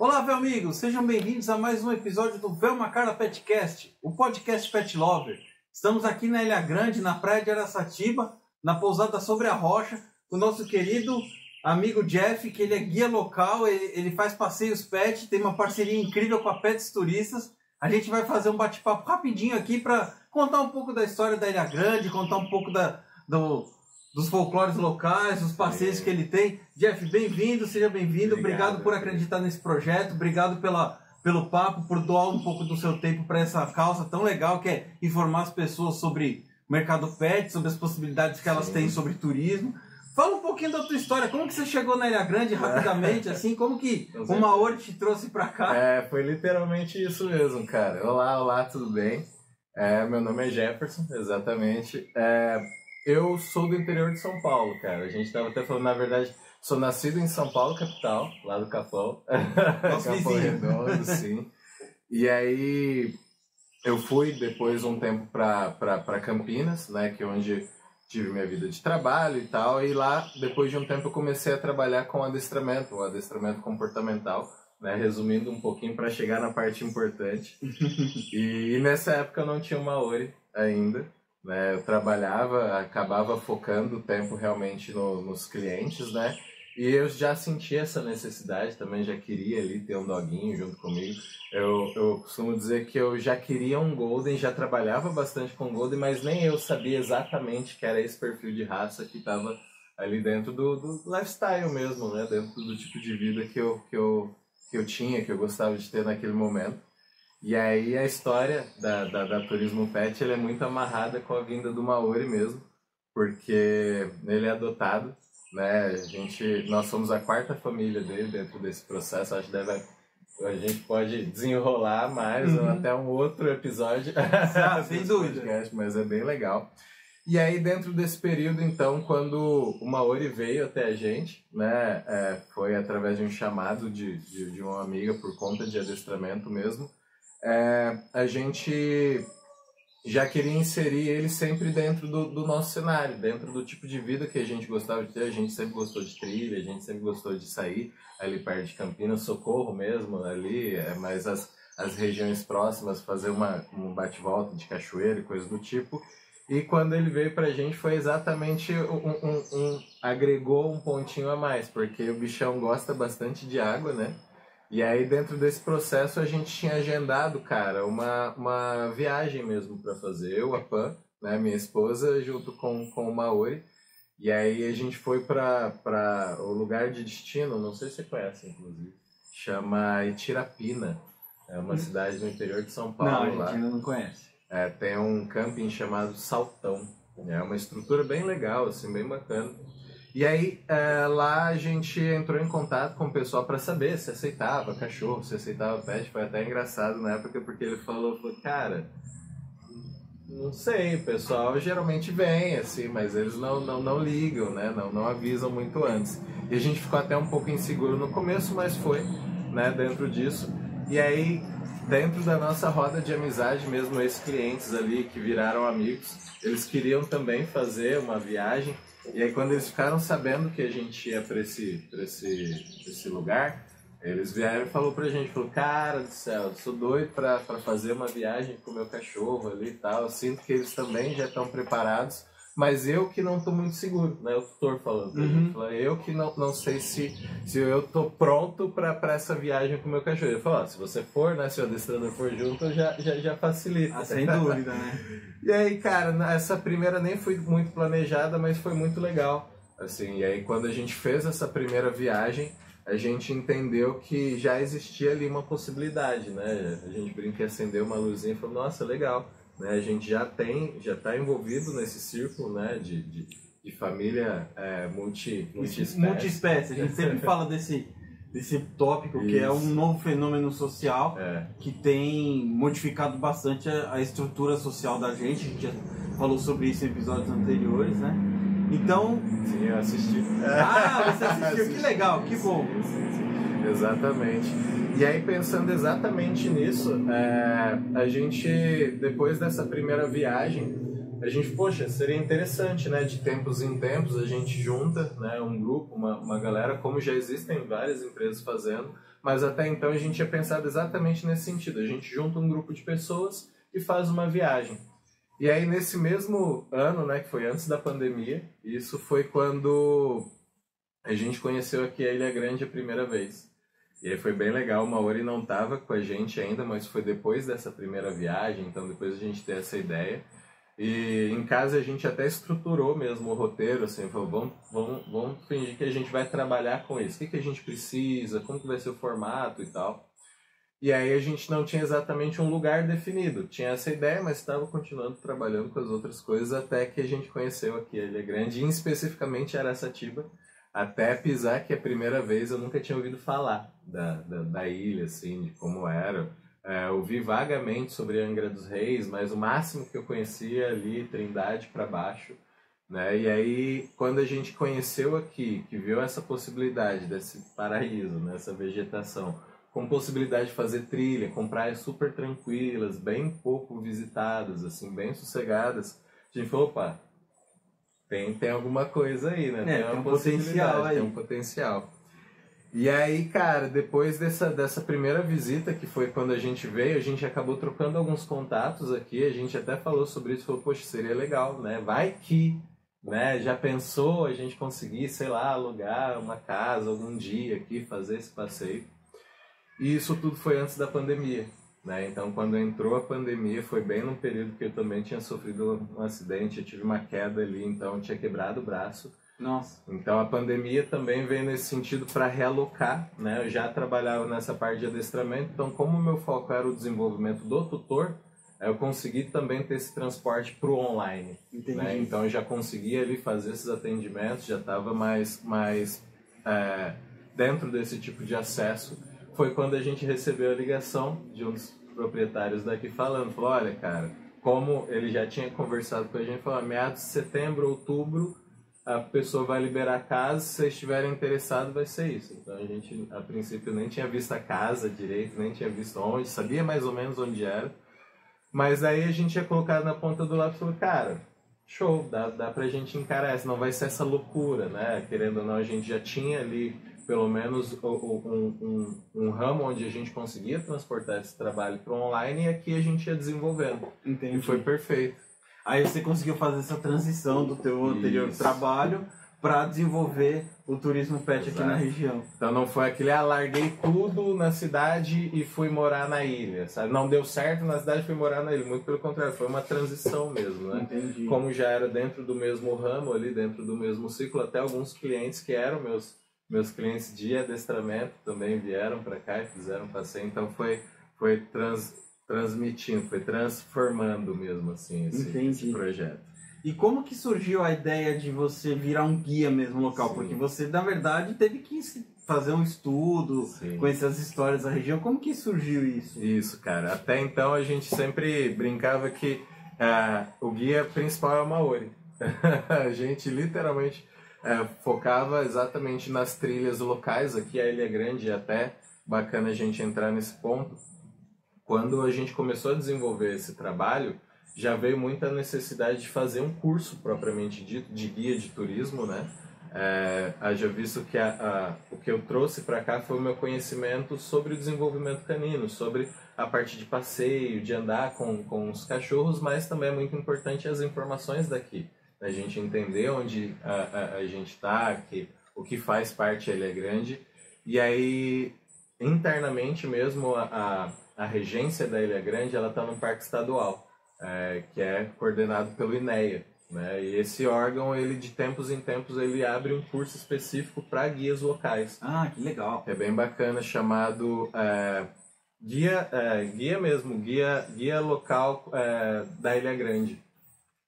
Olá, Véu amigos, sejam bem-vindos a mais um episódio do Véu Macara Petcast, o podcast Pet Lover. Estamos aqui na Ilha Grande, na praia de Araçatiba, na pousada Sobre a Rocha, com o nosso querido amigo Jeff, que ele é guia local, ele faz passeios pet, tem uma parceria incrível com a Pets Turistas. A gente vai fazer um bate-papo rapidinho aqui para contar um pouco da história da Ilha Grande, contar um pouco dos folclores locais, dos passeios que ele tem. Jeff, bem-vindo, seja bem-vindo. Obrigado por acreditar nesse projeto, obrigado pelo papo, por doar um pouco do seu tempo para essa causa tão legal que é informar as pessoas sobre o mercado pet, sobre as possibilidades que elas têm sobre turismo. Fala um pouquinho da tua história, como que você chegou na Ilha Grande rapidamente, assim, como que o Maori te trouxe para cá? Foi literalmente isso mesmo, cara. Olá, tudo bem? Meu nome é Jefferson, exatamente. Eu sou do interior de São Paulo, cara. A gente estava até falando, na verdade, sou nascido em São Paulo, capital, lá do Capão. Capão Redondo, sim. E aí, eu fui depois um tempo para Campinas, né, que é onde tive minha vida de trabalho e tal. E lá, depois de um tempo, eu comecei a trabalhar com adestramento, o adestramento comportamental, né, resumindo um pouquinho para chegar na parte importante. E nessa época eu não tinha o Maori ainda. Né, eu trabalhava, acabava focando o tempo realmente nos clientes, né? E eu já sentia essa necessidade, também já queria ali ter um doguinho junto comigo. Eu costumo dizer que eu já queria um Golden, já trabalhava bastante com Golden, mas nem eu sabia exatamente que era esse perfil de raça que estava ali dentro do lifestyle mesmo, né? Dentro do tipo de vida que eu tinha, que eu gostava de ter naquele momento. E aí a história da Turismo Pet ela é muito amarrada com a vinda do Maori mesmo, porque ele é adotado, né? Nós somos a quarta família dele dentro desse processo. Acho que a gente pode desenrolar mais até um outro episódio. Sem dúvida. Podcast, mas é bem legal. E aí dentro desse período, então, quando o Maori veio até a gente, né? Foi através de um chamado de uma amiga por conta de adestramento mesmo. A gente já queria inserir ele sempre dentro do nosso cenário, dentro do tipo de vida que a gente gostava de ter. A gente sempre gostou de trilha, a gente sempre gostou de sair ali perto de Campinas, Socorro mesmo, ali, mas as regiões próximas, fazer um bate-volta de cachoeira e coisas do tipo. E quando ele veio pra gente foi exatamente agregou um pontinho a mais, porque o bichão gosta bastante de água, né? E aí, dentro desse processo, a gente tinha agendado, cara, uma viagem mesmo para fazer. Eu, a Pan, né, minha esposa, junto com o Maori. E aí, a gente foi para o lugar de destino, não sei se você conhece, inclusive, chama Itirapina. É uma cidade no interior de São Paulo. Não, a gente ainda não conhece. Tem um camping chamado Saltão. É uma estrutura bem legal, assim, bem bacana. E aí, lá a gente entrou em contato com o pessoal para saber se aceitava cachorro, se aceitava pet. Foi até engraçado na época, porque ele falou, cara, não sei, o pessoal geralmente vem, assim, mas eles não ligam, né? Não avisam muito antes. E a gente ficou até um pouco inseguro no começo, mas foi, né, dentro disso. E aí, dentro da nossa roda de amizade mesmo, esses clientes ali que viraram amigos, eles queriam também fazer uma viagem. E aí quando eles ficaram sabendo que a gente ia para esse lugar, eles vieram e falou pra gente, cara do céu, eu sou doido para fazer uma viagem com o meu cachorro ali e tal, eu sinto que eles também já estão preparados, mas eu que não tô muito seguro, né, o tutor falando pra gente, eu que não sei se eu tô pronto para essa viagem com o meu cachorro. Ele falou, se você for, né, se o adestrador for junto, já facilita. Sem dúvida, né? E aí, cara, essa primeira nem foi muito planejada, mas foi muito legal, assim. E aí, quando a gente fez essa primeira viagem, a gente entendeu que já existia ali uma possibilidade, né? A gente brinca e acendeu uma luzinha e falou, nossa, legal. Né? A gente já está envolvido nesse círculo, né, de família multiespécie. Multiespécie, a gente sempre fala desse tópico. Isso. Que é um novo fenômeno social que tem modificado bastante a estrutura social da gente. A gente já falou sobre isso em episódios anteriores, né? Então... Sim, eu assisti. Você assistiu, que legal, que bom. Sim. Exatamente. E aí, pensando exatamente nisso, a gente, depois dessa primeira viagem, a gente, poxa, seria interessante, né, de tempos em tempos a gente junta, né, um grupo, uma galera, como já existem várias empresas fazendo, mas até então a gente tinha pensado exatamente nesse sentido, a gente junta um grupo de pessoas e faz uma viagem. E aí nesse mesmo ano, né, que foi antes da pandemia, isso foi quando a gente conheceu aqui a Ilha Grande a primeira vez. E aí foi bem legal, o Maori não estava com a gente ainda, mas foi depois dessa primeira viagem, então depois a gente teve essa ideia. E em casa a gente até estruturou mesmo o roteiro, assim, falou, vamos fingir que a gente vai trabalhar com isso. O que a gente precisa, como que vai ser o formato e tal. E aí a gente não tinha exatamente um lugar definido. Tinha essa ideia, mas estava continuando trabalhando com as outras coisas até que a gente conheceu aqui a Ilha Grande, e especificamente Araçatiba. Até pisar que a primeira vez eu nunca tinha ouvido falar da ilha, assim, de como era. Ouvi vagamente sobre Angra dos Reis, mas o máximo que eu conhecia ali, Trindade para baixo, né? E aí, quando a gente conheceu aqui, que viu essa possibilidade desse paraíso, né? Essa vegetação, com possibilidade de fazer trilha, com praias super tranquilas, bem pouco visitadas, assim, bem sossegadas, a gente falou, opa, tem alguma coisa aí, né? Tem uma potencial aí. Tem um potencial. E aí, cara, depois dessa primeira visita, que foi quando a gente veio, a gente acabou trocando alguns contatos aqui, a gente até falou sobre isso, falou, poxa, seria legal, né? Vai que, né? Já pensou a gente conseguir, sei lá, alugar uma casa algum dia aqui, fazer esse passeio. E isso tudo foi antes da pandemia, né? Então, quando entrou a pandemia, foi bem num período que eu também tinha sofrido um acidente, eu tive uma queda ali, então eu tinha quebrado o braço. Nossa. Então a pandemia também veio nesse sentido para realocar, né? Eu já trabalhava nessa parte de adestramento, então como o meu foco era o desenvolvimento do tutor, eu consegui também ter esse transporte para o online. Entendi. Né? Então eu já conseguia ali fazer esses atendimentos, já estava mais dentro desse tipo de acesso. Foi quando a gente recebeu a ligação de um dos proprietários daqui falou, olha cara, como ele já tinha conversado com a gente, falou, meados de setembro, outubro, a pessoa vai liberar a casa, se vocês estiverem interessados vai ser isso. Então a gente, a princípio, nem tinha visto a casa direito, nem tinha visto onde, sabia mais ou menos onde era. Mas aí a gente tinha colocado na ponta do lápis e falou, cara, show, dá pra gente encarar isso, não vai ser essa loucura, né? Querendo ou não, a gente já tinha ali pelo menos um ramo onde a gente conseguia transportar esse trabalho para o online e aqui a gente ia desenvolvendo. Entendi. E foi perfeito. Aí você conseguiu fazer essa transição do teu anterior trabalho para desenvolver o turismo pet aqui na região. Então não foi aquele, larguei tudo na cidade e fui morar na ilha, sabe? Não deu certo na cidade e fui morar na ilha, muito pelo contrário, foi uma transição mesmo, né? Entendi. Como já era dentro do mesmo ramo ali, dentro do mesmo ciclo, até alguns clientes que eram meus clientes de adestramento também vieram para cá e fizeram passeio, então foi transmitindo, foi transformando mesmo assim esse projeto. E como que surgiu a ideia de você virar um guia mesmo local? Sim. Porque você, na verdade, teve que fazer um estudo, Sim. Conhecer as histórias da região. Como que surgiu isso? Isso, cara. Até então a gente sempre brincava que o guia principal é o Maori. A gente literalmente focava exatamente nas trilhas locais. Aqui a Ilha Grande, é até bacana a gente entrar nesse ponto. Quando a gente começou a desenvolver esse trabalho, já veio muita necessidade de fazer um curso propriamente dito de guia de turismo, né? Haja visto que o que eu trouxe para cá foi o meu conhecimento sobre o desenvolvimento canino, sobre a parte de passeio, de andar com os cachorros, mas também é muito importante as informações daqui. A gente entender onde a gente está, o que faz parte da Ilha Grande. E aí, internamente mesmo, a regência da Ilha Grande ela está num parque estadual, que é coordenado pelo INEA, né? E esse órgão, ele de tempos em tempos, ele abre um curso específico para guias locais. Ah, que legal! É bem bacana, chamado guia local da Ilha Grande.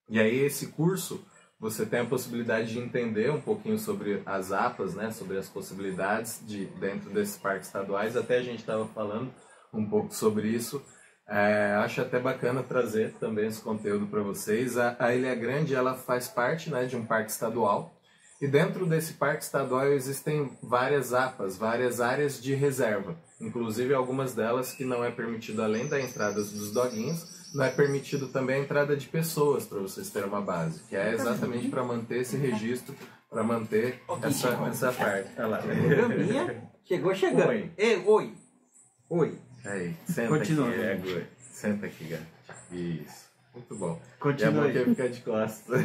E aí esse curso, você tem a possibilidade de entender um pouquinho sobre as APAs, né? Sobre as possibilidades dentro desses parques estaduais. Até a gente estava falando um pouco sobre isso. Acho até bacana trazer também esse conteúdo para vocês. A Ilha Grande ela faz parte, né, de um parque estadual e dentro desse parque estadual existem várias APAs, várias áreas de reserva. Inclusive algumas delas que não é permitido, além da entrada dos doguinhos, não é permitido também a entrada de pessoas, para vocês terem uma base, que é exatamente para manter esse registro, para manter essa parte. Olha lá. Chegou chegando. Oi. Oi. Oi. Aí, senta Continua, aqui, gente. Senta aqui, gato. Isso. Muito bom. Continua. E a fica de costas.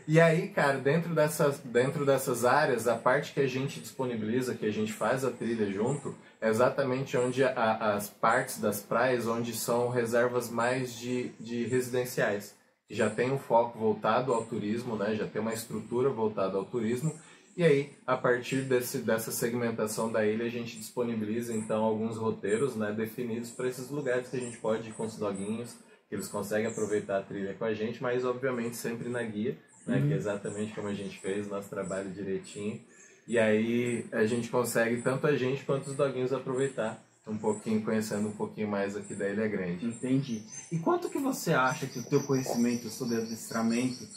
E aí, cara, dentro dessas áreas, a parte que a gente disponibiliza, que a gente faz a trilha junto, é exatamente onde as partes das praias, onde são reservas mais de residenciais. Que já tem um foco voltado ao turismo, né? Já tem uma estrutura voltada ao turismo. E aí, a partir dessa segmentação da ilha, a gente disponibiliza, então, alguns roteiros, né, definidos para esses lugares que a gente pode ir com os doguinhos, que eles conseguem aproveitar a trilha com a gente, mas, obviamente, sempre na guia, né, que é exatamente como a gente fez, nosso trabalho direitinho. E aí, a gente consegue, tanto a gente quanto os doguinhos, aproveitar um pouquinho, conhecendo um pouquinho mais aqui da Ilha Grande. Entendi. E quanto que você acha que o teu conhecimento sobre adestramento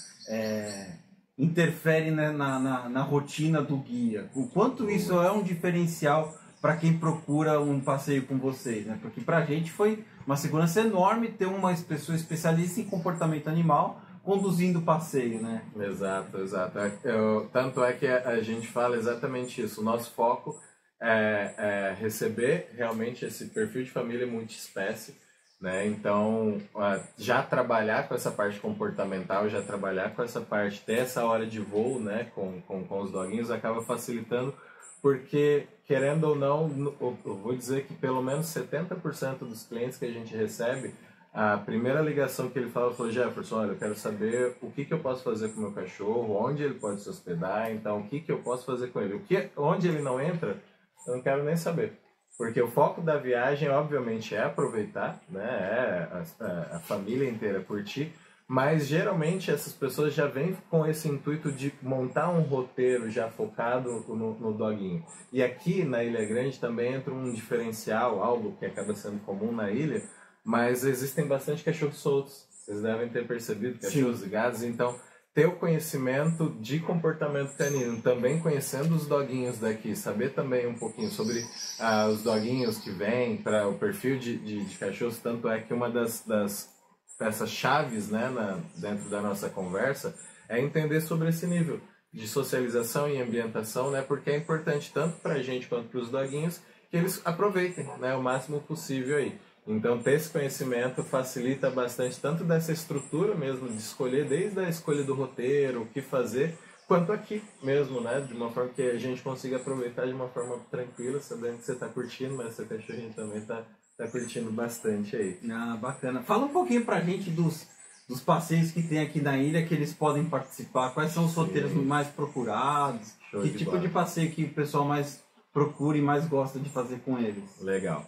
interfere, né, na rotina do guia? O quanto isso é um diferencial para quem procura um passeio com vocês, né? Porque para a gente foi uma segurança enorme ter uma pessoa especialista em comportamento animal conduzindo o passeio, né? Exato. Tanto é que a gente fala exatamente isso. O nosso foco é receber realmente esse perfil de família multiespécie, né? Então, já trabalhar com essa parte comportamental, já trabalhar com essa parte, ter essa hora de voo, né, com os doguinhos, acaba facilitando, porque, querendo ou não, eu vou dizer que pelo menos 70% dos clientes que a gente recebe, a primeira ligação que ele falou, Jefferson, olha, eu quero saber o que eu posso fazer com o meu cachorro, onde ele pode se hospedar, então o que eu posso fazer com ele. Onde ele não entra, eu não quero nem saber. Porque o foco da viagem, obviamente, é aproveitar, né? A família inteira curtir, mas geralmente essas pessoas já vêm com esse intuito de montar um roteiro já focado no doguinho. E aqui na Ilha Grande também entra um diferencial, algo que acaba sendo comum na ilha, mas existem bastante cachorros soltos. Vocês devem ter percebido, cachorros e gatos, então ter o conhecimento de comportamento canino, também conhecendo os doguinhos daqui, saber também um pouquinho sobre os doguinhos que vêm para o perfil de cachorros, tanto é que uma das peças chaves, né, dentro da nossa conversa é entender sobre esse nível de socialização e ambientação, né, porque é importante tanto para a gente quanto para os doguinhos que eles aproveitem, né, o máximo possível aí. Então, ter esse conhecimento facilita bastante, tanto dessa estrutura mesmo, de escolher, desde a escolha do roteiro, o que fazer, quanto aqui mesmo, né? De uma forma que a gente consiga aproveitar de uma forma tranquila, sabendo que você está curtindo, mas seu cachorrinho também está curtindo bastante aí. Ah, bacana. Fala um pouquinho pra gente dos passeios que tem aqui na ilha, que eles podem participar, quais são os roteiros mais procurados, que tipo de passeio que o pessoal mais procura e mais gosta de fazer com eles. Legal.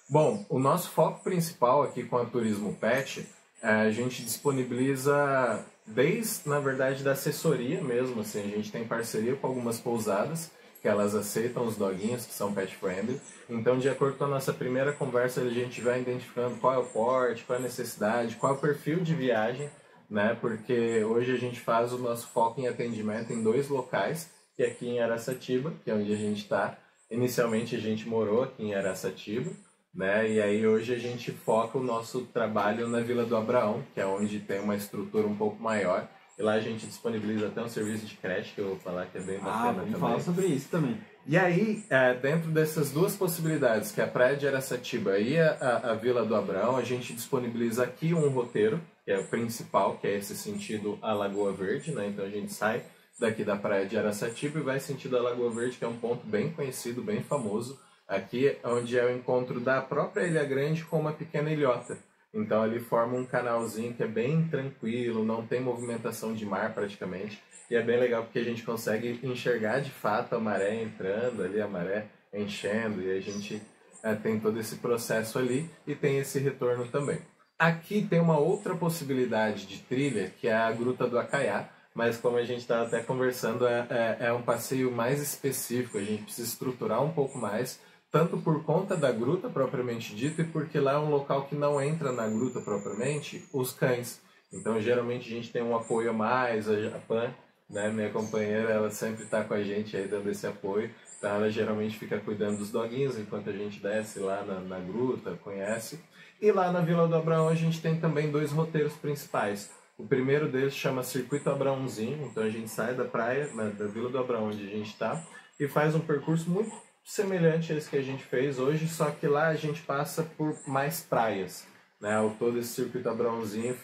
Bom, o nosso foco principal aqui com a Turismo Pet, a gente disponibiliza desde, na verdade, da assessoria mesmo, assim, a gente tem parceria com algumas pousadas, que elas aceitam os doguinhos, que são pet friendly, então de acordo com a nossa primeira conversa, a gente vai identificando qual é o porte, qual é a necessidade, qual é o perfil de viagem, né, porque hoje a gente faz o nosso foco em atendimento em 2 locais, que é aqui em Araçatiba, que é onde a gente está, inicialmente a gente morou aqui em Araçatiba, né? E aí hoje a gente foca o nosso trabalho na Vila do Abraão, que é onde tem uma estrutura um pouco maior. E lá a gente disponibiliza até um serviço de creche, que eu vou falar que é bem bacana também. Vamos falar sobre isso também. E aí, dentro dessas 2 possibilidades, que é a Praia de Araçatiba e a Vila do Abraão, a gente disponibiliza aqui um roteiro, que é o principal, que é esse sentido a Lagoa Verde, né? Então a gente sai daqui da Praia de Araçatiba e vai sentido a Lagoa Verde, que é um ponto bem conhecido, bem famoso, aqui onde é o encontro da própria Ilha Grande com uma pequena ilhota. Então ali forma um canalzinho que é bem tranquilo, não tem movimentação de mar praticamente. E é bem legal porque a gente consegue enxergar de fato a maré entrando ali, a maré enchendo. E a gente tem todo esse processo ali e tem esse retorno também. Aqui tem uma outra possibilidade de trilha, que é a Gruta do Acaiá. Mas como a gente estava até conversando, é um passeio mais específico. A gente precisa estruturar um pouco mais, tanto por conta da gruta propriamente dita e porque lá é um local que não entra na gruta propriamente os cães. Então, geralmente, a gente tem um apoio a mais, a Pan, né, minha companheira, ela sempre está com a gente aí dando esse apoio. Então ela geralmente fica cuidando dos doguinhos enquanto a gente desce lá na gruta, conhece. E lá na Vila do Abraão a gente tem também 2 roteiros principais. O primeiro deles chama Circuito Abraãozinho, então a gente sai da praia, da Vila do Abraão onde a gente está, e faz um percurso muito semelhante a esse que a gente fez hoje, só que lá a gente passa por mais praias. Né? Ao todo esse Circuito Abraãozinho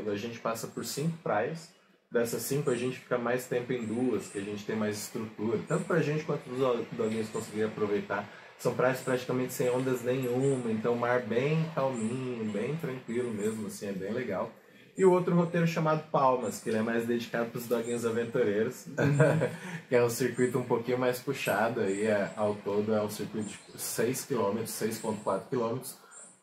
a gente passa por 5 praias. Dessas 5 a gente fica mais tempo em 2, que a gente tem mais estrutura, tanto pra gente quanto os doguinhos conseguirem aproveitar. São praias praticamente sem ondas nenhuma, então mar bem calminho, bem tranquilo mesmo, assim, é bem legal. E o outro roteiro chamado Palmas, que ele é mais dedicado para os doguinhos aventureiros, que é um circuito um pouquinho mais puxado, aí ao todo é um circuito de 6 km, 6,4 km,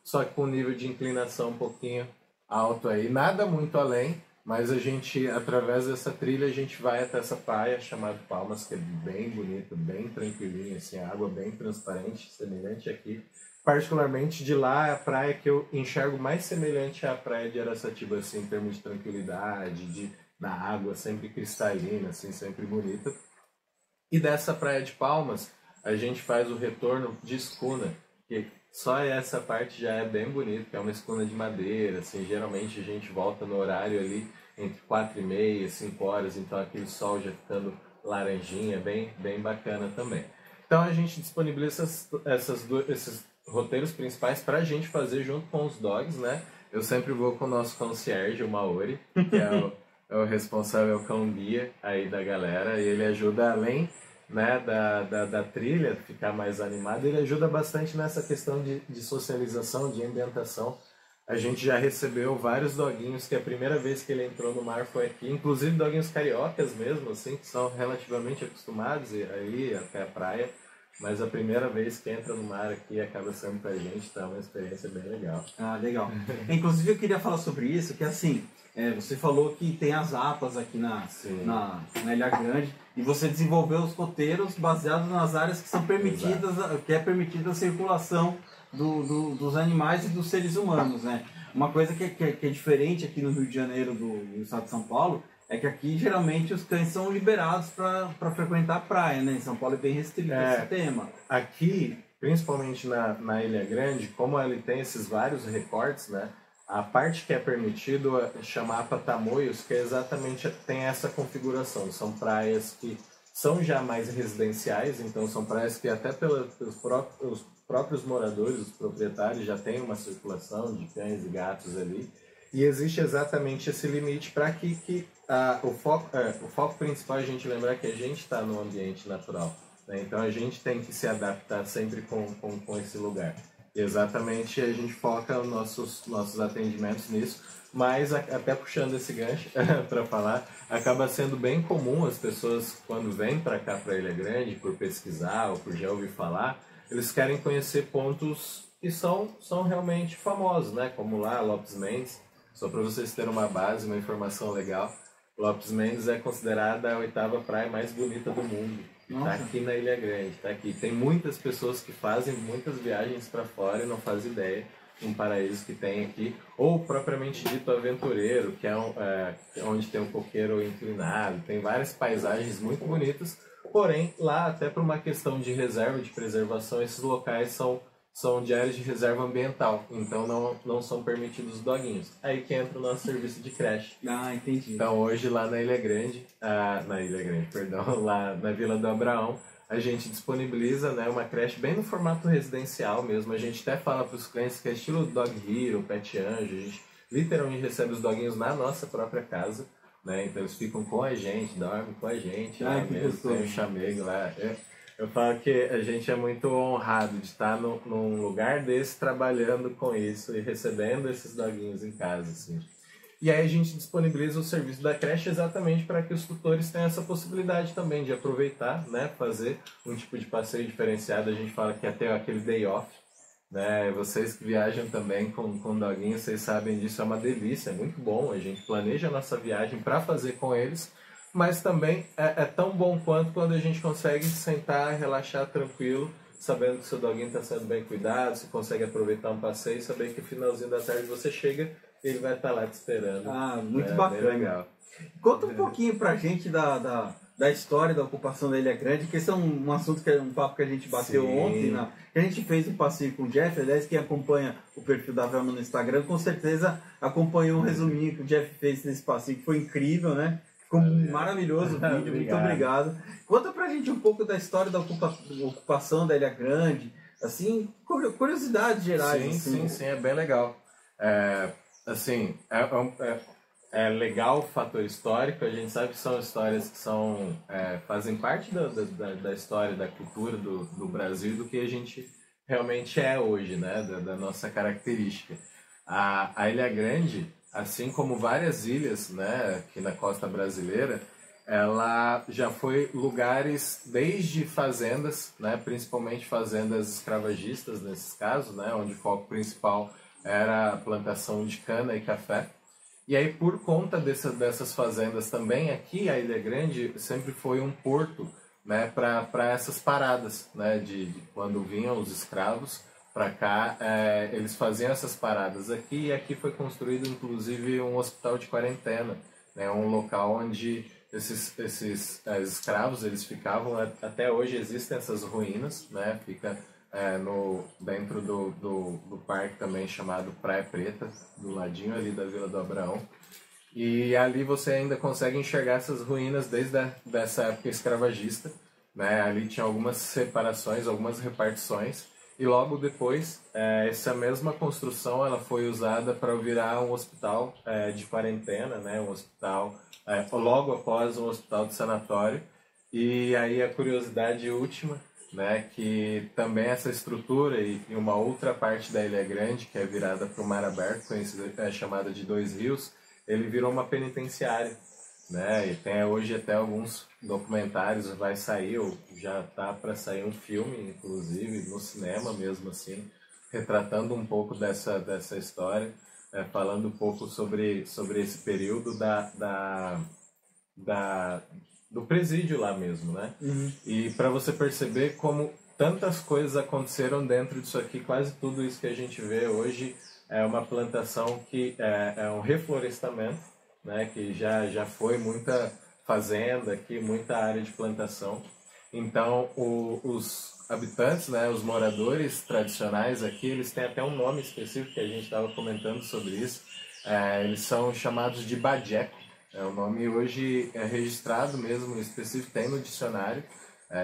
só que com um nível de inclinação um pouquinho alto aí, nada muito além, mas a gente, através dessa trilha, a gente vai até essa praia chamada Palmas, que é bem bonita, bem tranquilinha, assim, a água bem transparente, semelhante aqui. Particularmente de lá, é a praia que eu enxergo mais semelhante à praia de Araçatiba, assim, em termos de tranquilidade, da água sempre cristalina, assim, sempre bonita. E dessa praia de Palmas, a gente faz o retorno de escuna, que só essa parte já é bem bonita, que é uma escuna de madeira, assim, geralmente a gente volta no horário ali entre 4h30 e 5 horas, então aquele sol já ficando laranjinha, bem bacana também. Então a gente disponibiliza esses roteiros principais para a gente fazer junto com os dogs, né? Eu sempre vou com o nosso concierge, o Maori, que é o responsável, é o cão-guia aí da galera, e ele ajuda além, né, da trilha ficar mais animada, ele ajuda bastante nessa questão de socialização, de ambientação. A gente já recebeu vários doguinhos que a primeira vez que ele entrou no mar foi aqui, inclusive doguinhos cariocas mesmo, assim, que são relativamente acostumados a ir até a praia, mas a primeira vez que entra no mar aqui acaba sendo pra gente, tá uma experiência bem legal. Ah, legal. Inclusive eu queria falar sobre isso, que assim, você falou que tem as APAs aqui na Ilha Grande, e você desenvolveu os roteiros baseados nas áreas que são permitidas, que é permitida a circulação dos animais e dos seres humanos, né? Uma coisa que é diferente aqui no Rio de Janeiro, do estado de São Paulo, é que aqui geralmente os cães são liberados para frequentar a praia, né? Em São Paulo é bem restrito esse tema. Aqui, principalmente na Ilha Grande, como ele tem esses vários recortes, né? A parte que é permitido é chamar APA Tamoios, que exatamente tem essa configuração. São praias que são já mais residenciais, então são praias que até pelos próprios moradores, os proprietários, já tem uma circulação de cães e gatos ali. E existe exatamente esse limite para que o foco principal é a gente lembrar que a gente está no ambiente natural. Né? Então a gente tem que se adaptar sempre com esse lugar. E exatamente a gente foca os nossos atendimentos nisso, mas até puxando esse gancho para falar, acaba sendo bem comum as pessoas quando vêm para cá, para Ilha Grande, por pesquisar ou por já ouvir falar, eles querem conhecer pontos que são realmente famosos, né? Como lá, Lopes Mendes. Só para vocês terem uma base, uma informação legal, Lopes Mendes é considerada a 8ª praia mais bonita do mundo. Está aqui na Ilha Grande, tá aqui. Tem muitas pessoas que fazem muitas viagens para fora e não fazem ideia de um paraíso que tem aqui. Ou propriamente dito aventureiro, que é onde tem um coqueiro inclinado. Tem várias paisagens muito bonitas, porém lá até por uma questão de reserva, de preservação, esses locais são de áreas de reserva ambiental, então não são permitidos os doguinhos. Aí que entra o nosso serviço de creche. Ah, entendi. Então hoje lá na Ilha Grande, lá na Vila do Abraão, a gente disponibiliza, né, uma creche bem no formato residencial mesmo. A gente até fala para os clientes que é estilo Dog Hero, Pet Anjo, a gente literalmente recebe os doguinhos na nossa própria casa, né? Então eles ficam com a gente, dormem com a gente, lá mesmo, tem um chamego lá. Eu falo que a gente é muito honrado de estar num lugar desse, trabalhando com isso e recebendo esses doguinhos em casa, assim. E aí a gente disponibiliza o serviço da creche exatamente para que os tutores tenham essa possibilidade também de aproveitar, né, fazer um tipo de passeio diferenciado. A gente fala que até aquele day off, né, vocês que viajam também com doguinhos, vocês sabem disso, é uma delícia, é muito bom. A gente planeja a nossa viagem para fazer com eles, mas também é tão bom quanto quando a gente consegue sentar, relaxar tranquilo, sabendo que seu doguinho está sendo bem cuidado, você consegue aproveitar um passeio e saber que no finalzinho da tarde você chega e ele vai estar lá te esperando. Ah, muito bacana. Bem legal. Conta um pouquinho pra gente da história da ocupação da Ilha Grande, que esse é um assunto, que é um papo que a gente bateu ontem, que a gente fez um passeio com o Jeff. Aliás, quem acompanha o perfil da Velma no Instagram, com certeza acompanhou um resuminho que o Jeff fez nesse passeio, que foi incrível, né? Ficou maravilhoso o vídeo, muito obrigado. Conta pra gente um pouco da história da ocupação da Ilha Grande, assim, curiosidades gerais. Sim, é bem legal. É legal o fator histórico, a gente sabe que são histórias que fazem parte da história, da cultura do Brasil, do que a gente realmente é hoje, né? Da nossa característica. A Ilha Grande, assim como várias ilhas, né, aqui na costa brasileira, ela já foi lugares desde fazendas, né, principalmente fazendas escravagistas nesses casos, né, onde o foco principal era a plantação de cana e café. E aí, por conta dessas fazendas também, aqui a Ilha Grande sempre foi um porto, né, para essas paradas, né, de quando vinham os escravos para cá, eles faziam essas paradas aqui, e aqui foi construído inclusive um hospital de quarentena, né, um local onde esses escravos eles ficavam. Até hoje existem essas ruínas, né, fica dentro do parque também chamado Praia Preta, do ladinho ali da Vila do Abraão. E ali você ainda consegue enxergar essas ruínas desde dessa época escravagista, né? Ali tinha algumas separações, algumas repartições, e logo depois essa mesma construção ela foi usada para virar um hospital de quarentena, né? Um hospital logo após um hospital de sanatório. E aí a curiosidade última, né, que também essa estrutura e uma outra parte da Ilha Grande, que é virada para o mar aberto, conhecida, chamada de Dois Rios, ele virou uma penitenciária, né, e tem hoje até alguns documentários, vai sair, ou já tá para sair um filme, inclusive, no cinema mesmo assim, retratando um pouco dessa história, falando um pouco sobre esse período do presídio lá mesmo, né? Uhum. E para você perceber como tantas coisas aconteceram dentro disso aqui, quase tudo isso que a gente vê hoje é uma plantação que é um reflorestamento, né? Que já foi muita fazenda aqui, muita área de plantação. Então, os habitantes, né, os moradores tradicionais aqui, eles têm até um nome específico que a gente estava comentando sobre isso. Eles são chamados de Bajeco. O nome hoje é registrado mesmo, específico, tem no dicionário.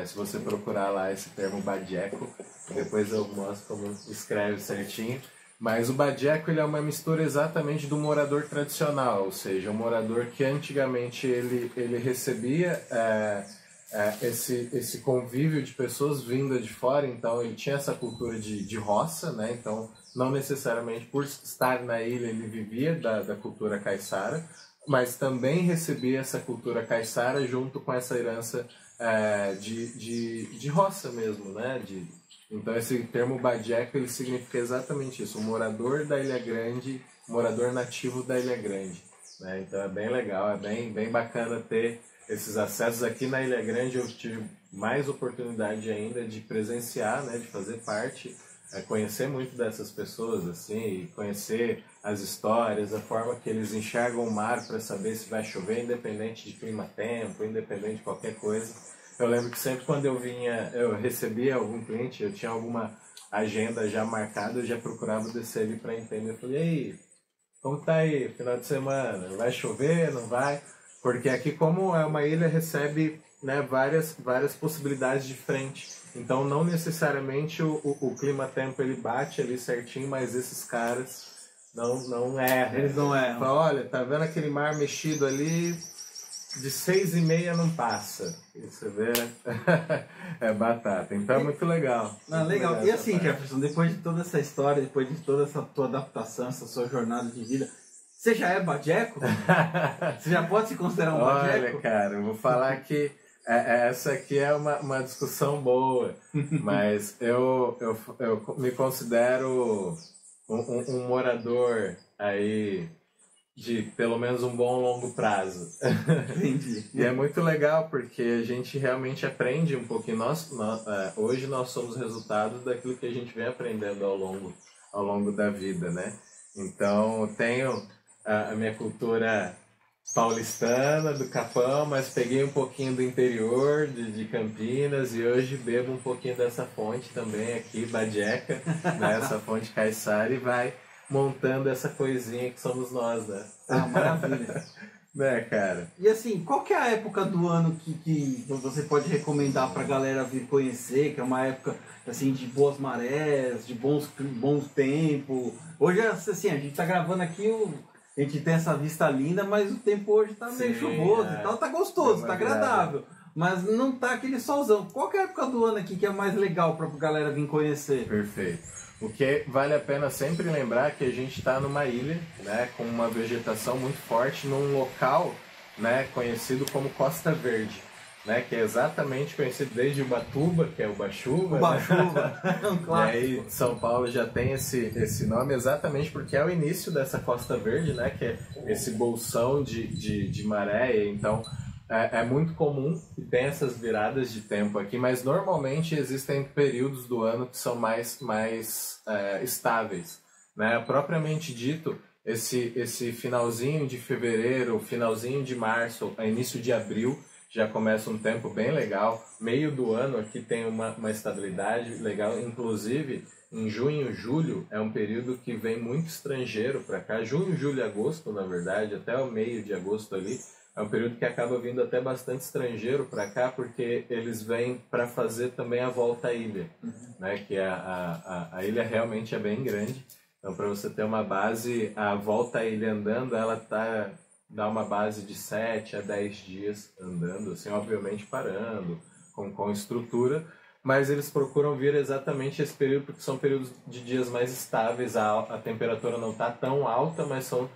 Se você procurar lá esse termo Bajeco, depois eu mostro como escreve certinho. Mas o Bajeco ele é uma mistura exatamente do morador tradicional, ou seja, um morador que antigamente ele recebia esse convívio de pessoas vindas de fora, então ele tinha essa cultura de roça, né? Então não necessariamente por estar na ilha ele vivia da cultura caiçara, mas também recebia essa cultura caiçara junto com essa herança de roça mesmo, né? Então esse termo Bajeco ele significa exatamente isso, o morador da Ilha Grande, morador nativo da Ilha Grande, né? Então é bem legal, é bem bacana ter esses acessos. Aqui na Ilha Grande eu tive mais oportunidade ainda de presenciar, né? De fazer parte, conhecer muito dessas pessoas, assim, e conhecer as histórias, a forma que eles enxergam o mar para saber se vai chover, independente de clima-tempo, independente de qualquer coisa. Eu lembro que sempre quando eu recebia algum cliente, eu tinha alguma agenda já marcada, eu já procurava descer ali para entender. Eu falei, e aí, como tá aí, final de semana? Vai chover, não vai? Porque aqui, como é uma ilha, recebe, né, várias possibilidades de frente. Então, não necessariamente o clima-tempo ele bate ali certinho, mas esses caras não erram. Eles não erram. Fala, olha, tá vendo aquele mar mexido ali? De 6h30 não passa. E você vê, é batata. Então é muito legal. Legal. E assim, Jefferson, depois de toda essa história, depois de toda essa tua adaptação, essa sua jornada de vida, você já é bajeco? Você já pode se considerar um bajeco? Olha, cara, eu vou falar que essa aqui é uma discussão boa, mas eu me considero um morador aí de pelo menos um bom longo prazo. Entendi. E é muito legal porque a gente realmente aprende um pouquinho. Hoje nós somos resultados daquilo que a gente vem aprendendo ao longo da vida, né? Então, eu tenho a minha cultura paulistana, do Capão, mas peguei um pouquinho do interior, de Campinas, e hoje bebo um pouquinho dessa fonte também aqui, Bajeca, né? Essa fonte Caiçara, e vai montando essa coisinha que somos nós, né? Ah, maravilha. Né, cara? E assim, qual que é a época do ano que você pode recomendar pra galera vir conhecer, que é uma época assim de boas marés, de bons tempos? Hoje, assim, a gente tá gravando aqui, a gente tem essa vista linda, mas o tempo hoje tá meio chuvoso e tal, tá gostoso, tá agradável. Mas não tá aquele solzão. Qual que é a época do ano aqui que é mais legal pra galera vir conhecer? Perfeito. O que vale a pena sempre lembrar que a gente está numa ilha, né, com uma vegetação muito forte, num local, né, conhecido como Costa Verde, né, que é exatamente conhecido desde Ubatuba, que é Ubachuva. Ubachuva, claro. E aí São Paulo já tem esse nome exatamente porque é o início dessa Costa Verde, né, que é esse bolsão de maré. Então é muito comum que tenha essas viradas de tempo aqui, mas normalmente existem períodos do ano que são mais estáveis, né? Propriamente dito, esse finalzinho de fevereiro, finalzinho de março, início de abril, já começa um tempo bem legal. Meio do ano aqui tem uma estabilidade legal, inclusive em junho, julho é um período que vem muito estrangeiro para cá. Junho, julho e agosto, na verdade, até o meio de agosto ali, é um período que acaba vindo até bastante estrangeiro para cá, porque eles vêm para fazer também a volta à ilha, né? Que a ilha realmente é bem grande. Então, para você ter uma base, a volta à ilha andando, ela dá uma base de 7 a 10 dias andando, assim, obviamente parando, com estrutura, mas eles procuram vir exatamente esse período, porque são períodos de dias mais estáveis, a temperatura não está tão alta, mas são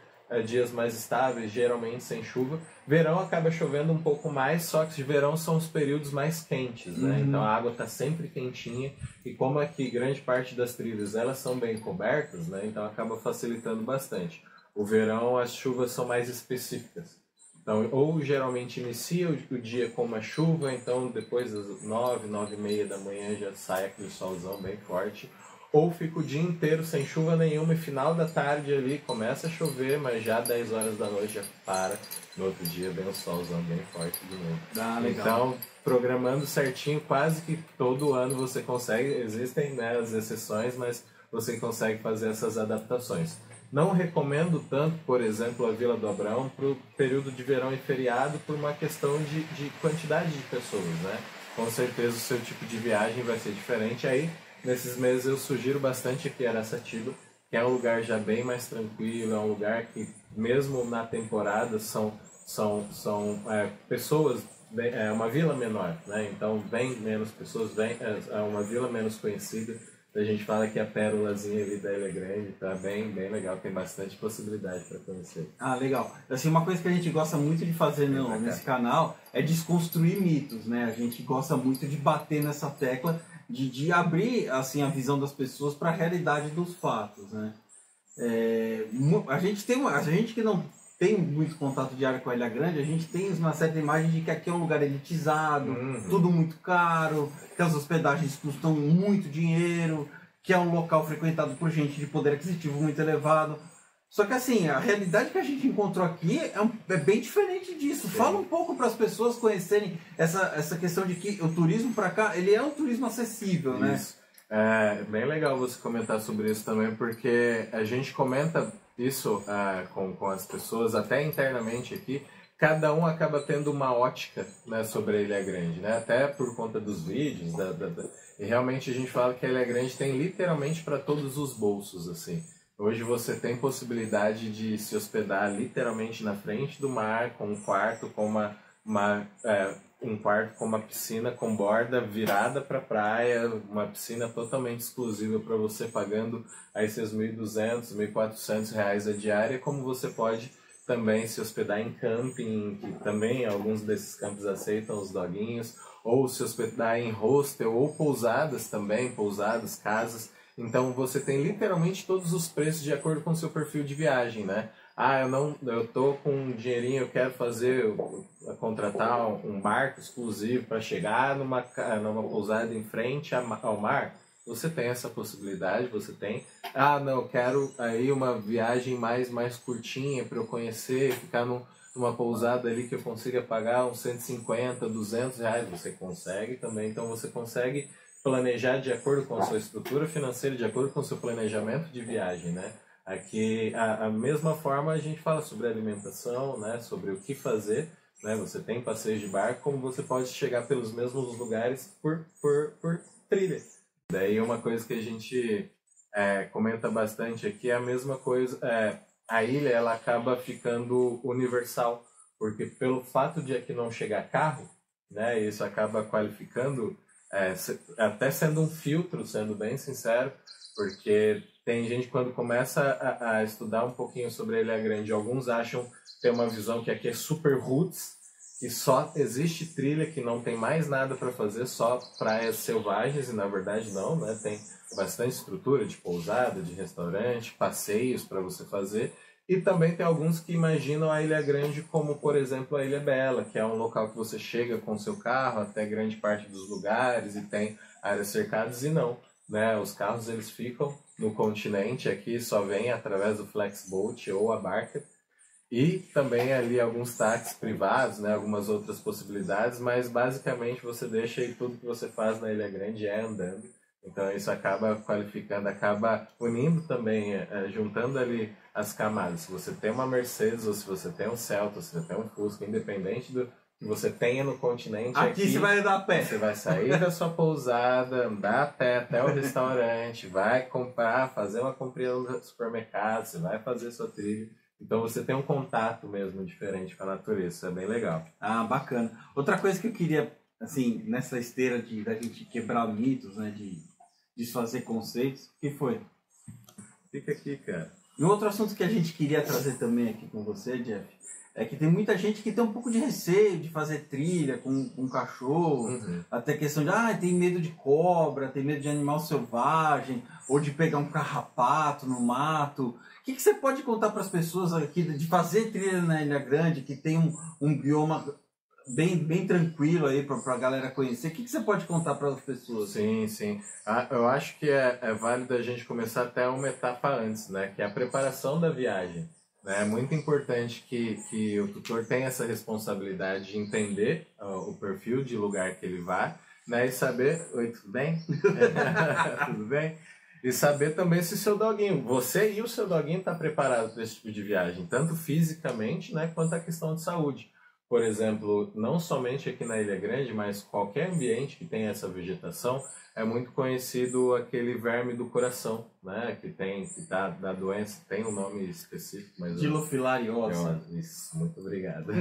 dias mais estáveis, geralmente sem chuva. Verão acaba chovendo um pouco mais, só que de verão são os períodos mais quentes, né? Então a água está sempre quentinha, e como aqui grande parte das trilhas elas são bem cobertas, né? Então acaba facilitando bastante. O verão as chuvas são mais específicas. Então, ou geralmente inicia o dia com uma chuva, então depois das 9h30 da manhã já sai aquele solzão bem forte. Ou fica o dia inteiro sem chuva nenhuma e final da tarde ali começa a chover, mas já 10 horas da noite já para. No outro dia vem o solzão bem forte de novo. Ah, legal. Então, programando certinho, quase que todo ano você consegue. Existem, né, as exceções, mas você consegue fazer essas adaptações. Não recomendo tanto, por exemplo, a Vila do Abraão para o período de verão e feriado por uma questão de quantidade de pessoas, né? Com certeza o seu tipo de viagem vai ser diferente. Aí, nesses meses eu sugiro bastante aqui Araçatiba, que é um lugar já bem mais tranquilo, é um lugar que mesmo na temporada são pessoas, é uma vila menor, né? Então vem menos pessoas, é uma vila menos conhecida. A gente fala que a pérolazinha ali da Ilha Grande tá bem legal, tem bastante possibilidade para conhecer. Ah, legal. Assim, uma coisa que a gente gosta muito de fazer nesse canal é desconstruir mitos, né? A gente gosta muito de bater nessa tecla, de abrir assim, a visão das pessoas para a realidade dos fatos, né? A gente que não tem muito contato diário com a Ilha Grande, a gente tem uma certa imagem de que aqui é um lugar elitizado, tudo muito caro, que as hospedagens custam muito dinheiro, que é um local frequentado por gente de poder aquisitivo muito elevado. Só que assim, a realidade que a gente encontrou aqui é bem diferente disso. Sim. Fala um pouco para as pessoas conhecerem essa questão de que o turismo para cá, ele é um turismo acessível, isso, né? É bem legal você comentar sobre isso também, porque a gente comenta isso com as pessoas, até internamente aqui, cada um acaba tendo uma ótica, né, sobre a Ilha Grande, né? Até por conta dos vídeos, e realmente a gente fala que a Ilha Grande tem literalmente para todos os bolsos, assim. Hoje você tem possibilidade de se hospedar literalmente na frente do mar, com um quarto, com um quarto com uma piscina com borda virada para a praia, uma piscina totalmente exclusiva para você, pagando aí seus R$1.200, R$1.400 a diária, como você pode também se hospedar em camping, que também alguns desses campos aceitam os doguinhos, ou se hospedar em hostel ou pousadas também, pousadas, casas. Então você tem literalmente todos os preços de acordo com o seu perfil de viagem, né? Eu tô com um dinheirinho, eu quero contratar um barco exclusivo para chegar numa pousada em frente ao mar. Você tem essa possibilidade, você tem. Eu quero aí uma viagem mais curtinha para eu conhecer, ficar num numa pousada ali que eu consiga pagar uns 150, 200 reais, você consegue também. Então você consegue planejar de acordo com a sua estrutura financeira, de acordo com o seu planejamento de viagem, né? Aqui, a mesma forma, a gente fala sobre alimentação, né? Sobre o que fazer, né? Você tem passeios de barco, como você pode chegar pelos mesmos lugares por trilha. Daí uma coisa que a gente comenta bastante aqui é a mesma coisa, a ilha ela acaba ficando universal, porque pelo fato de aqui não chegar carro, né? Isso acaba qualificando, até sendo um filtro, sendo bem sincero, porque tem gente quando começa a estudar um pouquinho sobre a Ilha Grande, alguns acham ter uma visão que aqui é super roots, que só existe trilha, que não tem mais nada para fazer, só praias selvagens, e na verdade não, né? Tem bastante estrutura de pousada, de restaurante, passeios para você fazer, e também tem alguns que imaginam a Ilha Grande como, por exemplo, a Ilha Bela, que é um local que você chega com seu carro até grande parte dos lugares e tem áreas cercadas, e não, né? Os carros eles ficam no continente, aqui só vem através do Flexboat ou a barca, e também ali alguns táxis privados, né? Algumas outras possibilidades, mas basicamente você deixa aí tudo que você faz na Ilha Grande andando. Então isso acaba qualificando, acaba unindo também, juntando ali as camadas. Se você tem uma Mercedes, ou se você tem um Celta, ou se você tem um Fusca, independente do que você tenha no continente, aqui você vai andar a pé. Você vai sair da sua pousada, andar a pé até o restaurante, vai comprar, fazer uma comprinha no supermercado, você vai fazer sua trilha. Então você tem um contato mesmo diferente com a natureza, isso é bem legal. Ah, bacana. Outra coisa que eu queria, assim, nessa esteira da gente quebrar mitos, né, de desfazer conceitos, o que foi? Fica aqui, cara. E outro assunto que a gente queria trazer também aqui com você, Jeff, é que tem muita gente que tem um pouco de receio de fazer trilha com cachorro, até questão de, tem medo de cobra, tem medo de animal selvagem, ou de pegar um carrapato no mato. O que você pode contar para as pessoas aqui de fazer trilha na Ilha Grande, que tem um bioma bem tranquilo aí para a galera conhecer? O que você pode contar para as pessoas? Sim, sim. Eu acho que é válido a gente começar até uma etapa antes, né? Que é a preparação da viagem. É muito importante que o tutor tenha essa responsabilidade de entender o perfil de lugar que ele vai, né? E saber... Oi, tudo bem? Tudo bem? E saber também se o seu doguinho, você e o seu doguinho está preparado para esse tipo de viagem, tanto fisicamente, né, quanto a questão de saúde. Por exemplo, não somente aqui na Ilha Grande, mas qualquer ambiente que tenha essa vegetação, é muito conhecido aquele verme do coração, né, que dá doença, tem um nome específico, mas... Dilofilariosa. Isso, muito obrigado.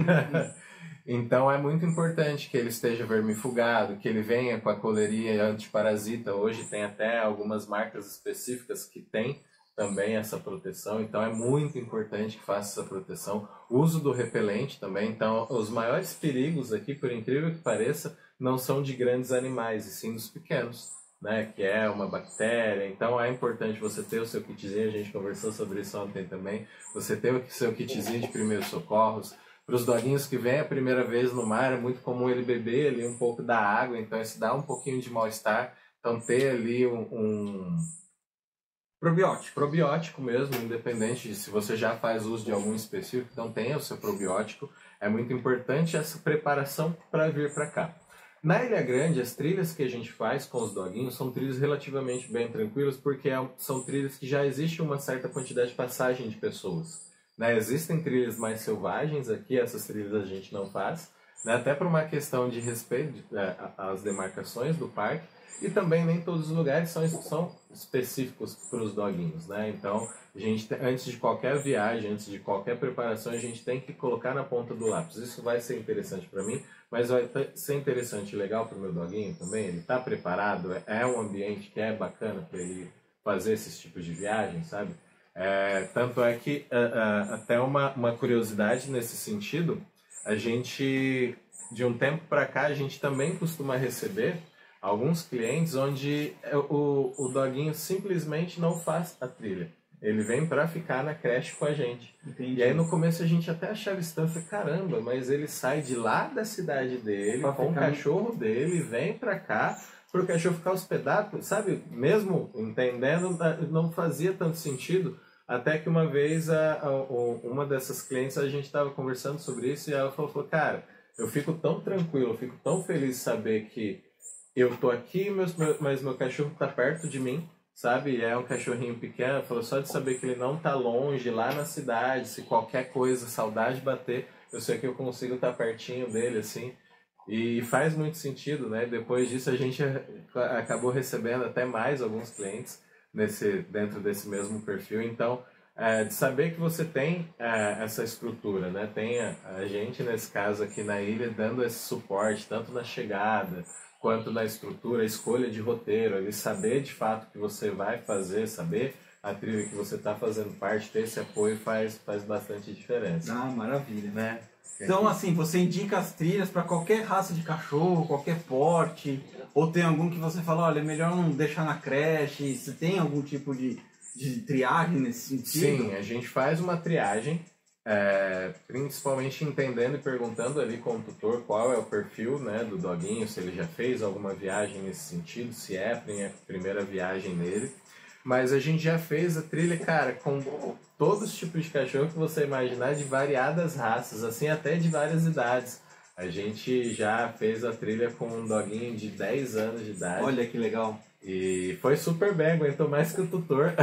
Então é muito importante que ele esteja vermifugado, que ele venha com a coleirinha antiparasita. Hoje tem até algumas marcas específicas que têm também essa proteção, então é muito importante que faça essa proteção. O uso do repelente também. Então os maiores perigos aqui, por incrível que pareça, não são de grandes animais, e sim dos pequenos, né? Que é uma bactéria. Então é importante você ter o seu kitzinho, a gente conversou sobre isso ontem também, você ter o seu kitzinho de primeiros socorros. Para os doguinhos que vêm a primeira vez no mar, é muito comum ele beber ali um pouco da água, então isso dá um pouquinho de mal-estar. Então ter ali um probiótico mesmo, independente de se você já faz uso de algum específico, então tenha o seu probiótico. É muito importante essa preparação para vir para cá. Na Ilha Grande, as trilhas que a gente faz com os doguinhos são trilhas relativamente bem tranquilas, porque são trilhas que já existe uma certa quantidade de passagem de pessoas. Né? Existem trilhas mais selvagens aqui, essas trilhas a gente não faz, né? Até por uma questão de respeito às demarcações do parque, e também nem todos os lugares são específicos para os doguinhos, né? Então, a gente, antes de qualquer viagem, antes de qualquer preparação, a gente tem que colocar na ponta do lápis. Isso vai ser interessante para mim, mas vai ser interessante e legal para o meu doguinho também. Ele está preparado, é um ambiente que é bacana para ele fazer esses tipos de viagem, sabe? Tanto é que, até uma curiosidade nesse sentido, a gente, de um tempo para cá, a gente também costuma receber alguns clientes onde o doguinho simplesmente não faz a trilha. Ele vem para ficar na creche com a gente. Entendi. E aí no começo a gente até achava estranho, caramba, mas ele sai de lá da cidade dele, com o cachorro dele, vem para cá, para o cachorro ficar hospedado, sabe? Mesmo entendendo, não fazia tanto sentido, Até que uma vez uma dessas clientes, a gente estava conversando sobre isso e ela falou, cara, eu fico tão tranquilo, eu fico tão feliz de saber que eu tô aqui, mas meu cachorro tá perto de mim, sabe? É um cachorrinho pequeno, ela falou, só de saber que ele não tá longe, lá na cidade, se qualquer coisa, saudade bater, eu sei que eu consigo estar pertinho dele, assim. E faz muito sentido, né? Depois disso a gente acabou recebendo até mais alguns clientes dentro desse mesmo perfil. Então, de saber que você tem essa estrutura, né? Tem a gente, nesse caso aqui na ilha, dando esse suporte, tanto na chegada, quanto na estrutura, escolha de roteiro, ali, saber de fato o que você vai fazer, saber a trilha que você está fazendo parte, ter esse apoio faz bastante diferença. Ah, maravilha. Né? Então, assim, você indica as trilhas para qualquer raça de cachorro, qualquer porte, ou tem algum que você fala, olha, é melhor não deixar na creche, você tem algum tipo de triagem nesse sentido? Sim, a gente faz uma triagem, principalmente entendendo e perguntando ali com o tutor qual é o perfil, né, do doguinho, se ele já fez alguma viagem nesse sentido, se é a primeira viagem dele. Mas a gente já fez a trilha, cara, com todos os tipos de cachorro que você imaginar, de variadas raças, assim, até de várias idades. A gente já fez a trilha com um doguinho de 10 anos de idade. Olha que legal. E foi super bem, aguentou mais que o tutor,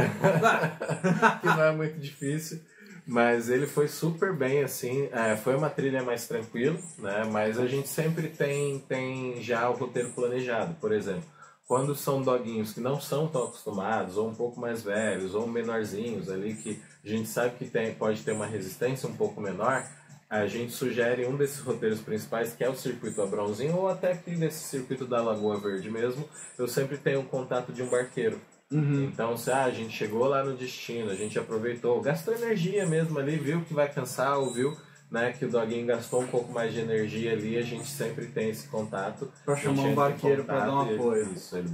que não é muito difícil. Mas ele foi super bem, assim, foi uma trilha mais tranquila, né? Mas a gente sempre tem já o roteiro planejado, por exemplo. Quando são doguinhos que não são tão acostumados, ou um pouco mais velhos, ou menorzinhos ali, que a gente sabe que pode ter uma resistência um pouco menor, a gente sugere um desses roteiros principais, que é o circuito Abrãozinho, ou até aqui desse circuito da Lagoa Verde mesmo, eu sempre tenho o contato de um barqueiro. Uhum. Então, se a gente chegou lá no destino, a gente aproveitou, gastou energia mesmo ali, viu que vai cansar, ou viu, né, que o doguinho gastou um pouco mais de energia ali, a gente sempre tem esse contato. Para chamar um barqueiro para dar um apoio. Isso, ele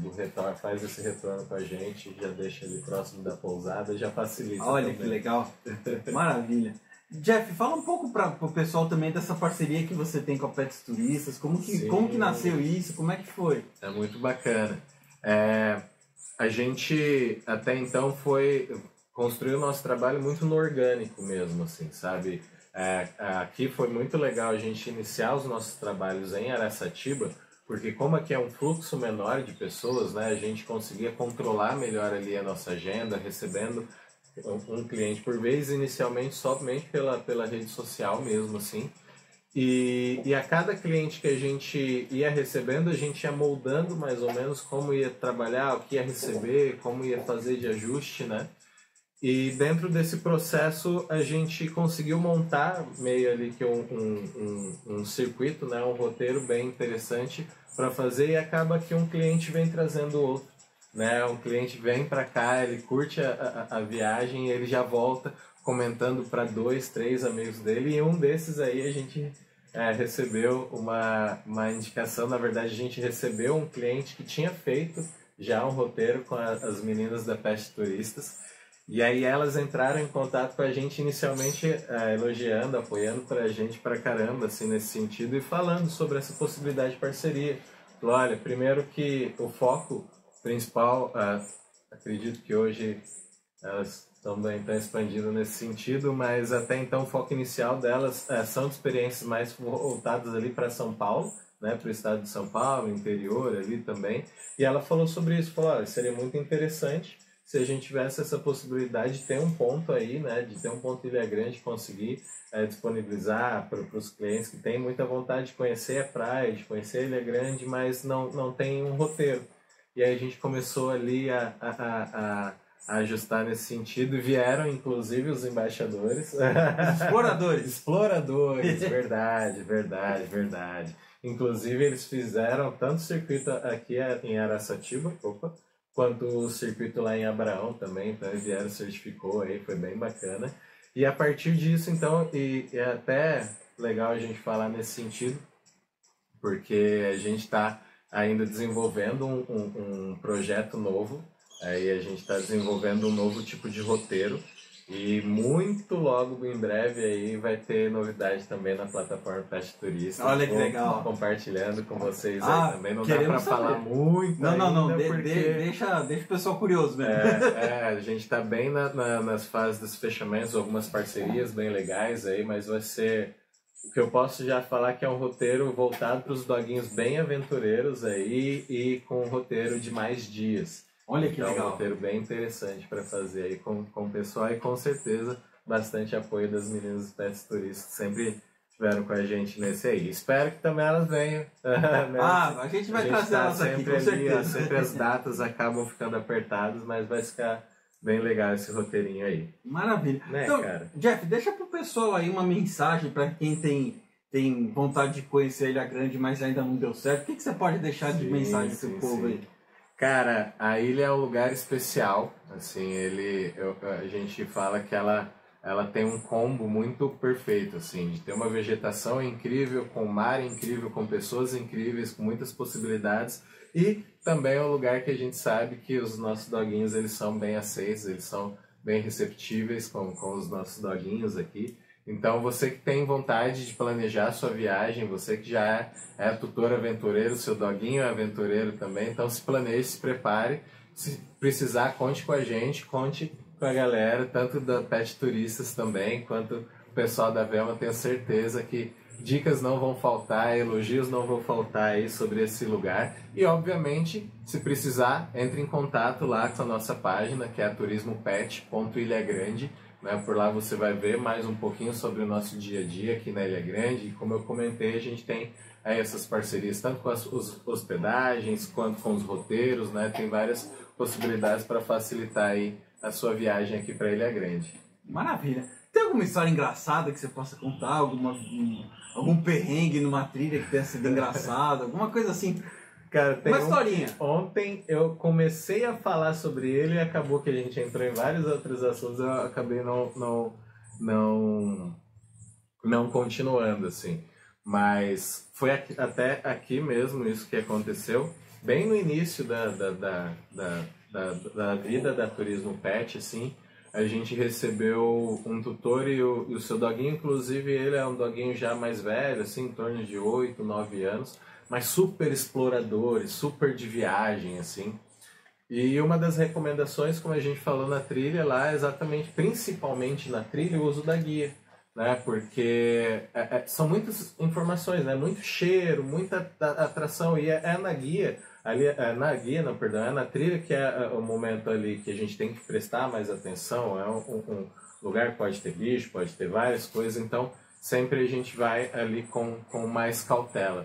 faz esse retorno com a gente, já deixa ele próximo da pousada, já facilita. Olha também. que legal. Maravilha. Jeff, fala um pouco para o pessoal também dessa parceria que você tem com a Pets Turistas, como que nasceu isso, como é que foi? É muito bacana. A gente até então construiu o nosso trabalho muito no orgânico mesmo, assim, sabe? Aqui foi muito legal a gente iniciar os nossos trabalhos em Araçatiba, porque como aqui é um fluxo menor de pessoas, né, a gente conseguia controlar melhor ali a nossa agenda, recebendo um cliente por vez, inicialmente somente pela rede social mesmo, assim. E a cada cliente que a gente ia recebendo, a gente ia moldando mais ou menos como ia trabalhar, o que ia receber, como ia fazer de ajuste, né? E dentro desse processo a gente conseguiu montar meio ali que um circuito, né? Um roteiro bem interessante para fazer, e acaba que um cliente vem trazendo outro, né? Um cliente vem para cá, ele curte a viagem e ele já volta comentando para 2, 3 amigos dele, e um desses aí a gente recebeu uma indicação. Na verdade, a gente recebeu um cliente que tinha feito já um roteiro com as meninas da Pets Turistas, e aí elas entraram em contato com a gente inicialmente elogiando, apoiando pra gente pra caramba, assim, nesse sentido, e falando sobre essa possibilidade de parceria. Falou, olha, primeiro que o foco principal, acredito que hoje elas também estão expandindo nesse sentido, mas até então o foco inicial delas são de experiências mais voltadas ali para São Paulo, né, para o estado de São Paulo, interior ali também. E ela falou sobre isso, falou, olha, seria muito interessante se a gente tivesse essa possibilidade de ter um ponto aí, né, de ter um ponto Ilha Grande, conseguir disponibilizar para os clientes que têm muita vontade de conhecer a praia, de conhecer a Ilha Grande, mas não tem um roteiro. E aí a gente começou ali a ajustar nesse sentido, e vieram inclusive os embaixadores. Exploradores. Exploradores, verdade. Inclusive eles fizeram tanto o circuito aqui em Araçatiba, quanto o circuito lá em Abraão também, então eles vieram, certificou aí, foi bem bacana. E a partir disso, então, e é até legal a gente falar nesse sentido, porque a gente está ainda desenvolvendo um projeto novo, aí a gente está desenvolvendo um novo tipo de roteiro, E muito logo, em breve, aí vai ter novidade também na plataforma Pet Turista. Olha que legal. Compartilhando com vocês aí também. Não dá pra falar muito Não. porque... Deixa o pessoal curioso mesmo. A gente tá bem nas fases dos fechamentos, algumas parcerias bem legais aí, mas vai ser... O que eu posso já falar que é um roteiro voltado para os doguinhos bem aventureiros aí e com um roteiro de mais dias. Olha que legal. É um roteiro bem interessante para fazer aí com o pessoal e com certeza bastante apoio das meninas dos Pets Turistas, sempre estiveram com a gente nesse aí. Espero que também elas venham. Né? A gente vai trazer elas aqui, com certeza. Sempre as datas acabam ficando apertadas, mas vai ficar bem legal esse roteirinho aí. Maravilha. Né, então, cara? Jeff, deixa pro pessoal aí uma mensagem para quem tem vontade de conhecer a Ilha Grande, mas ainda não deu certo. O que você pode deixar de mensagem pro povo aí? Cara, a ilha é um lugar especial, assim, a gente fala que ela tem um combo muito perfeito, assim, de ter uma vegetação incrível, com mar incrível, com pessoas incríveis, com muitas possibilidades, e também é um lugar que a gente sabe que os nossos doguinhos, eles são bem aceitos, eles são bem receptíveis com os nossos doguinhos aqui. Então, você que tem vontade de planejar a sua viagem, você que já é tutor aventureiro, seu doguinho é aventureiro também, então se planeje, se prepare. Se precisar, conte com a gente, conte com a galera, tanto da Pet Turistas também, quanto o pessoal da Velma. Tenho certeza que dicas não vão faltar, elogios não vão faltar aí sobre esse lugar. E, obviamente, se precisar, entre em contato lá com a nossa página, que é turismopet.ilhagrande. Por lá você vai ver mais um pouquinho sobre o nosso dia a dia aqui na Ilha Grande. E como eu comentei, a gente tem aí essas parcerias tanto com as hospedagens quanto com os roteiros, né? Tem várias possibilidades para facilitar aí a sua viagem aqui para Ilha Grande. Maravilha! Tem alguma história engraçada que você possa contar? Algum perrengue numa trilha que tenha sido engraçado? Alguma coisa assim? Cara, tem uma historinha. Ontem eu comecei a falar sobre ele e acabou que a gente entrou em vários outros assuntos. Eu acabei não continuando, assim. Mas foi até aqui mesmo isso que aconteceu. Bem no início da vida da Turismo Pet, assim, a gente recebeu um tutor e o seu doguinho, inclusive, ele é um doguinho já mais velho, assim, em torno de 8, 9 anos. Mas super exploradores, super de viagem, assim. E uma das recomendações, como a gente falou na trilha lá, é exatamente, principalmente na trilha, o uso da guia, né? Porque são muitas informações, né? Muito cheiro, muita atração, e é na guia, é na trilha que é o momento ali que a gente tem que prestar mais atenção. É um lugar que pode ter bicho, pode ter várias coisas, então sempre a gente vai ali com mais cautela.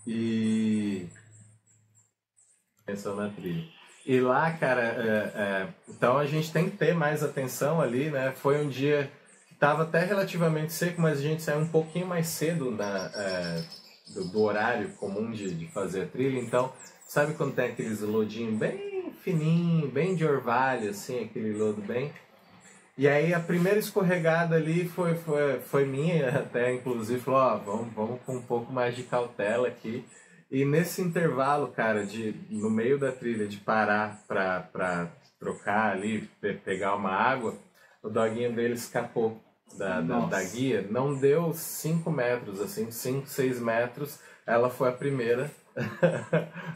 E pensando na trilha. E lá, cara, então a gente tem que ter mais atenção ali, né? Foi um dia que estava até relativamente seco, mas a gente saiu um pouquinho mais cedo do horário comum de fazer a trilha. Então, sabe quando tem aqueles lodinhos bem fininho, bem de orvalho, assim, aquele lodo bem... E aí a primeira escorregada ali foi minha, até inclusive falou, vamos com um pouco mais de cautela aqui. E nesse intervalo, cara, no meio da trilha, de parar pra trocar ali, pegar uma água, o doguinho dele escapou da guia. Não deu 5 metros, assim, 5, 6 metros, ela foi a primeira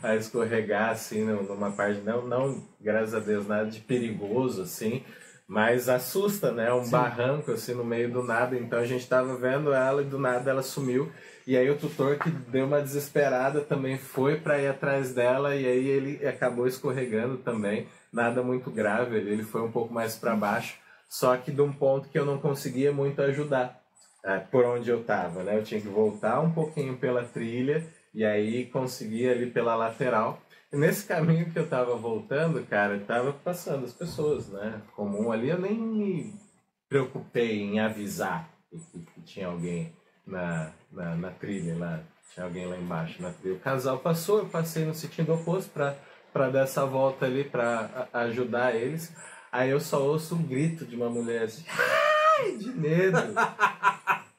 a escorregar, assim, numa parte, não, graças a Deus, nada de perigoso, assim, mas assusta, né? Um barranco, assim, no meio do nada. Então a gente tava vendo ela e do nada ela sumiu. E aí o tutor, que deu uma desesperada, também foi para ir atrás dela. E aí ele acabou escorregando também. Nada muito grave, ele foi um pouco mais para baixo. Só que de um ponto que eu não conseguia muito ajudar por onde eu tava, né? Eu tinha que voltar um pouquinho pela trilha e aí conseguir ali pela lateral. E nesse caminho que eu tava voltando, cara, tava passando as pessoas, né? Comum ali, eu nem me preocupei em avisar que tinha alguém na trilha lá, tinha alguém lá embaixo na trilha. O casal passou, eu passei no sentido oposto para dar essa volta ali, para ajudar eles. Aí eu só ouço um grito de uma mulher assim, ai, de medo.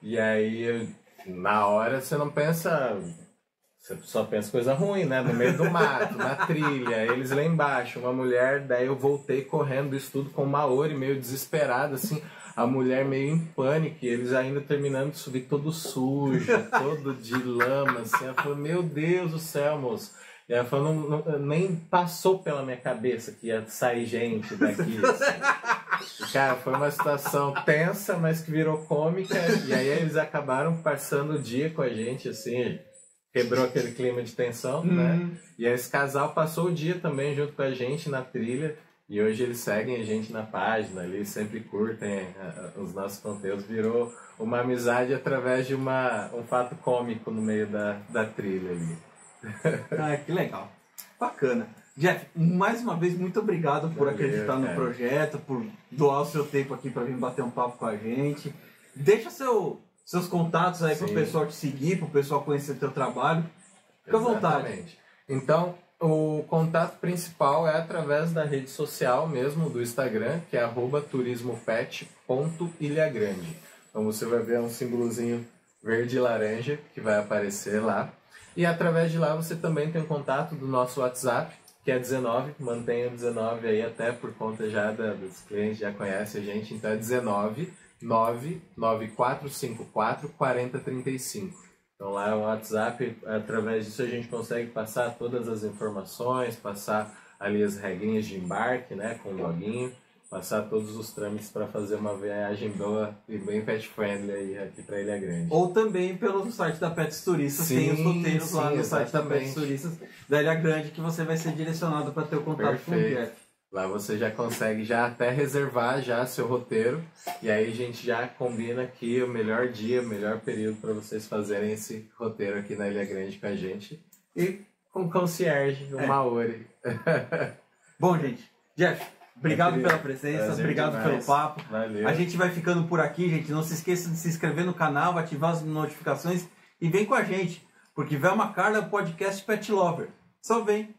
E aí, na hora, você não pensa... Você só pensa coisa ruim, né? No meio do mato, na trilha, eles lá embaixo, uma mulher, daí eu voltei correndo isso tudo com o Maori, meio desesperado, assim, a mulher meio em pânico, e eles ainda terminando de subir todo sujo, todo de lama, assim, ela falou, meu Deus do céu, moço. E ela falou, nem passou pela minha cabeça que ia sair gente daqui, assim. E, cara, foi uma situação tensa, mas que virou cômica, e aí eles acabaram passando o dia com a gente, assim, quebrou aquele clima de tensão, né? E aí esse casal passou o dia também junto com a gente na trilha. E hoje eles seguem a gente na página ali, sempre curtem os nossos conteúdos. Virou uma amizade através de um fato cômico no meio da trilha ali. Ah, que legal. Bacana. Jeff, mais uma vez, muito obrigado por acreditar no projeto, por doar o seu tempo aqui para vir bater um papo com a gente. Deixa seus contatos aí para o pessoal te seguir, para o pessoal conhecer o teu trabalho. Fica à vontade. Então, o contato principal é através da rede social mesmo, do Instagram, que é @turismopet.ilhagrande. Então você vai ver um símbolozinho verde e laranja que vai aparecer lá. E através de lá você também tem o contato do nosso WhatsApp, que é 19, mantenha o 19 aí até por conta já dos clientes, já conhecem a gente, então é 19 99454 4035. Então lá é o WhatsApp, através disso a gente consegue passar todas as informações, passar ali as regrinhas de embarque, né, com o loginho, passar todos os trâmites para fazer uma viagem boa e bem pet friendly aí aqui para Ilha Grande. Ou também pelo site da Pets Turistas, tem os roteiros lá no site da Pets Turistas da Ilha Grande que você vai ser direcionado para ter o contato com o Jeff. Lá você já consegue já até reservar já seu roteiro e aí a gente já combina aqui o melhor dia, o melhor período para vocês fazerem esse roteiro aqui na Ilha Grande com a gente e com o concierge, o Maori. Bom, gente, Jeff, obrigado pela presença, obrigado pelo papo. Valeu. A gente vai ficando por aqui, gente. Não se esqueça de se inscrever no canal, ativar as notificações e vem com a gente, porque Velma Carla é o podcast Pet Lover. Só vem!